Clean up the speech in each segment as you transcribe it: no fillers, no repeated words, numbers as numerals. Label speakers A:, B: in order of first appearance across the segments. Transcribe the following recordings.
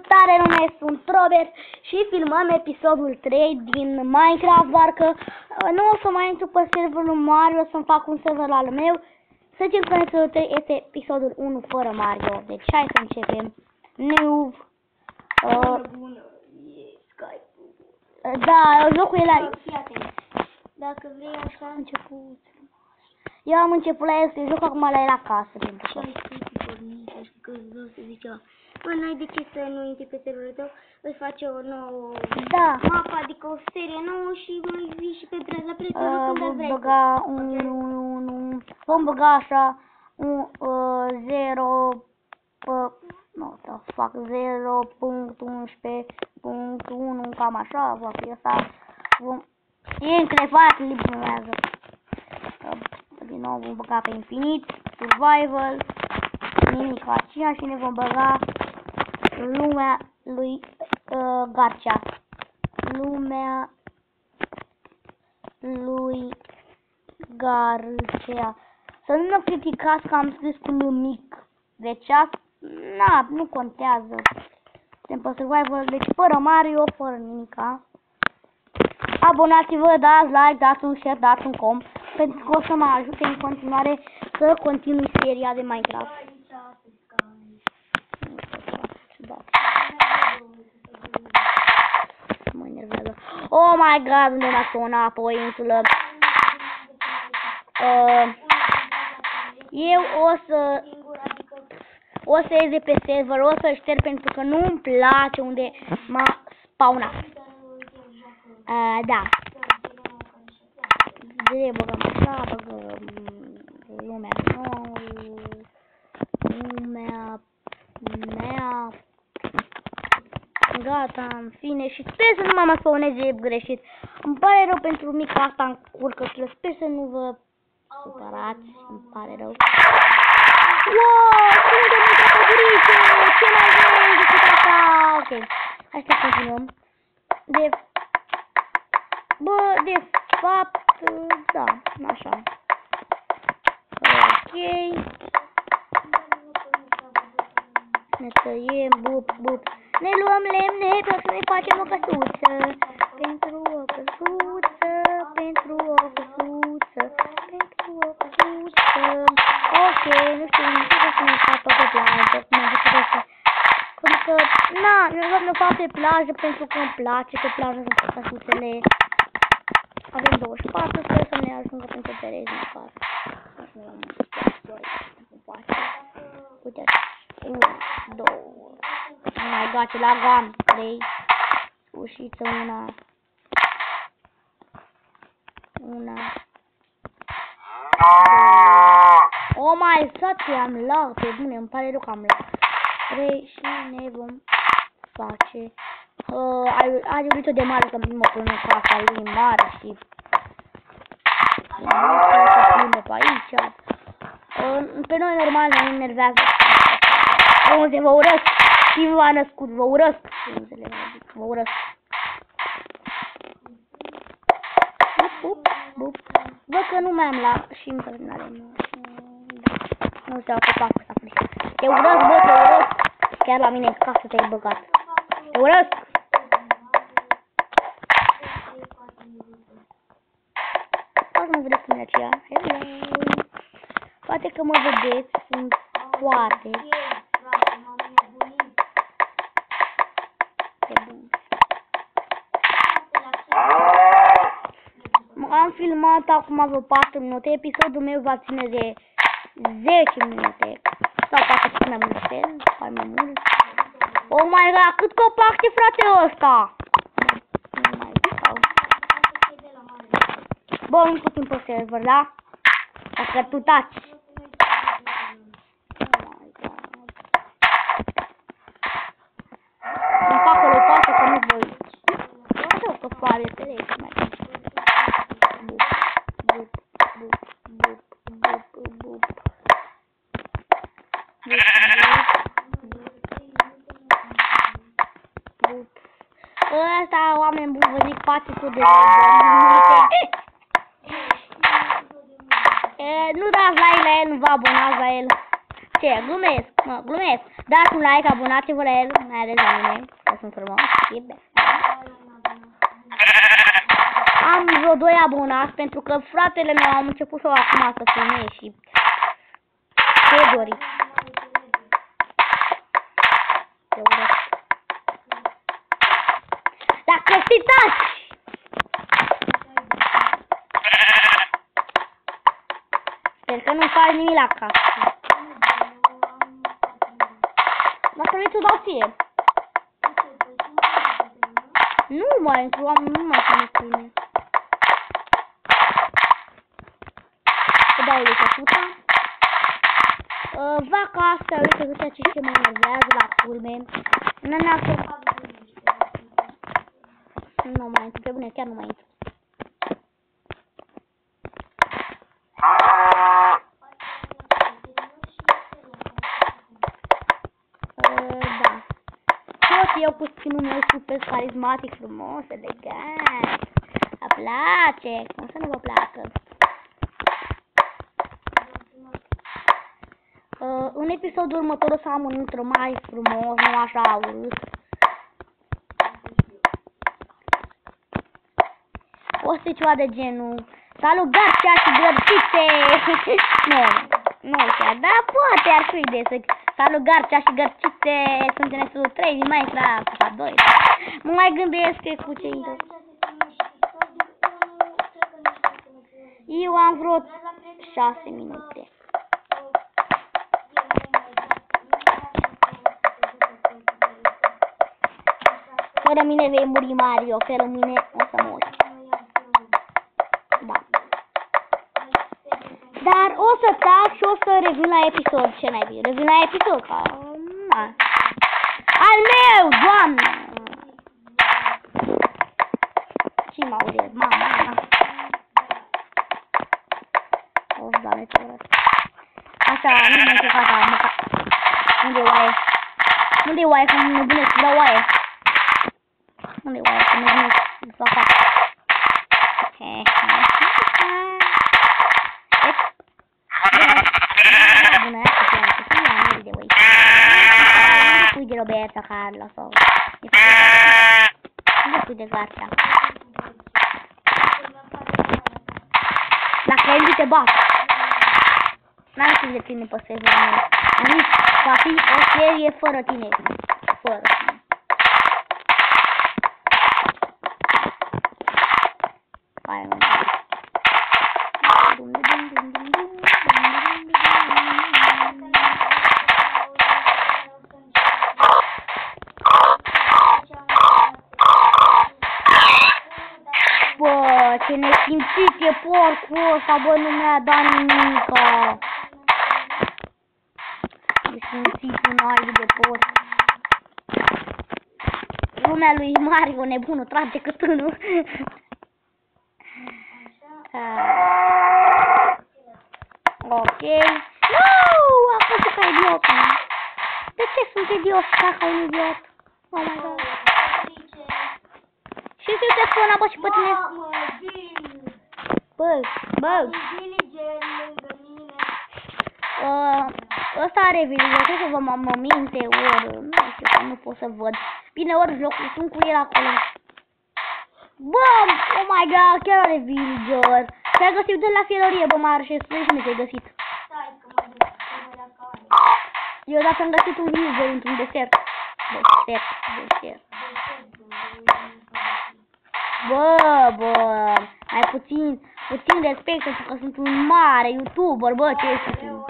A: Salutare, nume, sunt Robert și filmăm episodul 3 din Minecraft, doar că nu o să mai intru pe serverul Mario, o să-mi fac un server al meu. Să zicem că episodul 3 este episodul 1 fără Mario, deci hai să începem. New. Da, locul e la...
B: Dacă vrei așa...
A: început. Eu am început la el să joc acum la el acasă.
B: Și ai spus că vreau să zic ceva. Bă, n-ai de ce să nu intri pe serverul tău, îți face o nouă mapă, adică o serie nouă și mai vii și pe la prietenul când vrei.
A: Vom băga așa un 0.11.1, cam așa, va fi asta. E încrevat, librează. Din nou vom băga pe infinit, survival, nimic aceea și ne vom băga lumea lui Garcia. Lumea lui Garcia. Să nu mă criticați că am scris cu nimic. Deci asta, nu contează. Suntem pe survival, deci fără Mario, fără nimica. Abonați-vă, dați like, dați un share, dați un com, pentru că o să mă ajute în continuare să continui seria de Minecraft. Mă enervează. Oh my god, unde m-a sunat pe o insulă. Eu o să ies de pe server, o să șterg pentru că nu-mi place unde m-a spawnat. Da. De băgăm așa, băgăm lumea nouă, lumea mea. Gata, în fine, și sper să nu mă spawneze greșit. Îmi pare rău pentru mica asta încurcătură, sper să nu vă supărați, îmi pare rău. Wow, sunt de mică păduriță, ce mai vrei decât asta? Ok, hai să continuăm. De fapt, da, așa. Ok. Ne tăiem, bup. Ne luăm lemne pentru să ne facem o căsuță. Pentru o căsuță. Ok, nu știu, nu știu să ne fac pe plajă. Pentru că, ne fac pe plajă pentru că îmi place, pe plajă sunt căsuțele. Avem 24, sper să ne ajungă pentru perezi măcar. Uite, 1, 2, oh my god, ce lagam, 3, ușiță, una, oh my god, am lag, pe bune, îmi pare rău că am lag. 3 și ne vom face. A iubit-o de mare că mă până în casa lui mare și nu pe aici. Pe noi normal ne enervează. Frunze, vă urăsc. Și v-a născut, vă urăsc. Frunzele, vă urăsc. Bup. Văd că nu mai am la și încă nu avem. Nu știu că fac asta. Te urăsc, bă, te urăsc. Chiar la mine în casă te-ai băgat. Te urăsc. Poate mă vedeți cum e aceea. Hello. Poate că mă vedeți, sunt poate. Am filmat acum vreo 4 minute, episodul meu va ține de 10 minute. Sau poate și mai multe, mai mult. Oh my god, cât copac e frate ăsta! Bă, nu putem pe server, da? Dacă tu taci. Îmi fac o lopată că nu voi. Nu că pare trece mai. Bup. Ăsta, oameni buni, vă zic, faceți-o de nu dați like la el, nu vă abonați la el. Ce? Glumesc. Dați un like, abonați-vă la el, mai ales la mine, că sunt frumos, e bine. Am vreo 2 abonați pentru că fratele meu am început să o acum să filmez și ce doriți. Dacă citați! Sper că nu faci nimic la casă. Dacă vrei ți-o dau ție. Nu mai intru, nu mai sunt scrie. Îți dau lui căsuța. Vaca asta, uite că ceea ce mă enervează la culme. Nu ne-a făcut. Nu mai intru, pe bune, chiar nu mai intru. Da. Tot eu cu skinul meu super carismatic, frumos, elegant. Îmi place, cum să nu vă placă? În episodul următor o să am un intro mai frumos, nu așa urât. O să ceva de genul salut Garcea și Gărcițe. Nu chiar, dar poate ar fi de să salut Garcea și Gărcițe. Sunt în episodul 3 din Minecraft, a 2. Mă mai gândesc că cu ce intro. Eu am vreo 6 minute. Fără mine vei muri, Mario, fără mine o să mori. Da. Dar o să tac și o să revin la episod, ce n-ai bine. Revin la episod, ca... Al meu, doamne! Ce mă auzi, mama? O, doamne, ce urăt. Așa, nu mă încerc așa, măcar. Unde e oaie? Unde e oaie, că mă nebunesc, dau oaie. Unde e oaie, că mă nebunesc, să fac. Bună, fui de Roberta Carla sau. Unde fui de Garcea? Dacă el te bat. N-am știut de tine pe serverul meu. Am zis, va fi o serie fără tine. Fără tine. Hai, mă. Bă, ce nesimțit e porcul ăsta, bă, nu mi-a dat nimica. Nesimțit un ai de porc. Lumea lui Mario nebunul trage câtânul. Ok. Nu, a fost ca idiot. De ce sunt idiot ca un idiot? Oh my god. Și eu te spun, bă, și pe tine. Bă. Ăsta are video, cred că vă mă minte, ori, nu știu, că nu pot să văd. Bine, ori jocul, sunt cu el acolo. Bă, oh my god, chiar are villager. Te-ai găsit de la fierorie, bă, Maru, și spune cum te-ai găsit. Eu dacă am găsit un villager într-un desert. Desert. Bă, mai puțin respect pentru că sunt un mare YouTuber, bă, ce ești tu?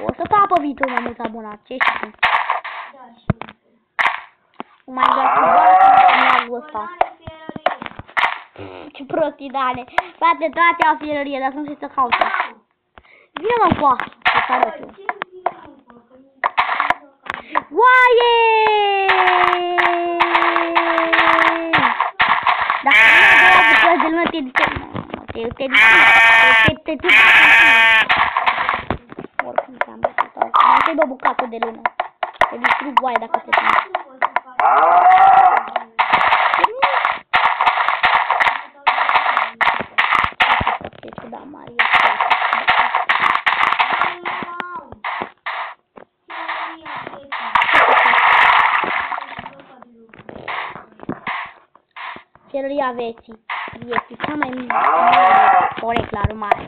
A: O să fac pe viitor mai mulți abonați, ce ești tu? Oh my god, cu bă, ăsta. Ce prostidane. Frate, toate au fierărie, dar nu știu să caute. Vine-mă în coasă, să-ți arăt eu. Oaie! Dacă nu mă bucăți de lună, te oricum te-am bătut. Nu te-ai bă bucată de lună. Te distrug oaie dacă te pune. cafeteria vieții. Vieții, cea mai mare poreclară mare.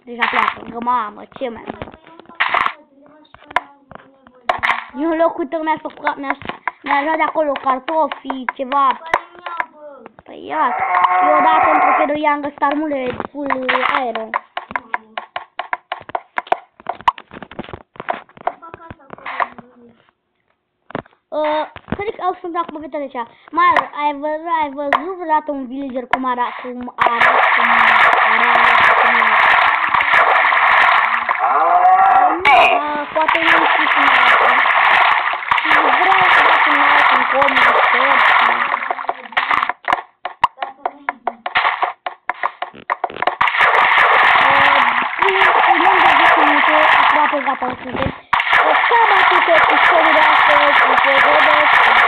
A: Deja pleacă, mamă, ce mai... Eu în locul tău mi-aș făcut, mi-aș lua de acolo cartofi, ceva. Păi ia, eu odată într-o cafeteria am găsit armule full aero. Cred că sunt acum pe trecea. Mai ai văzut vreodată un villager cum arată? Poate nu știu cum arată. Și vreau să fac un alt în comic, aproape gata, suntem. Cam atât cu istoriile astea, cu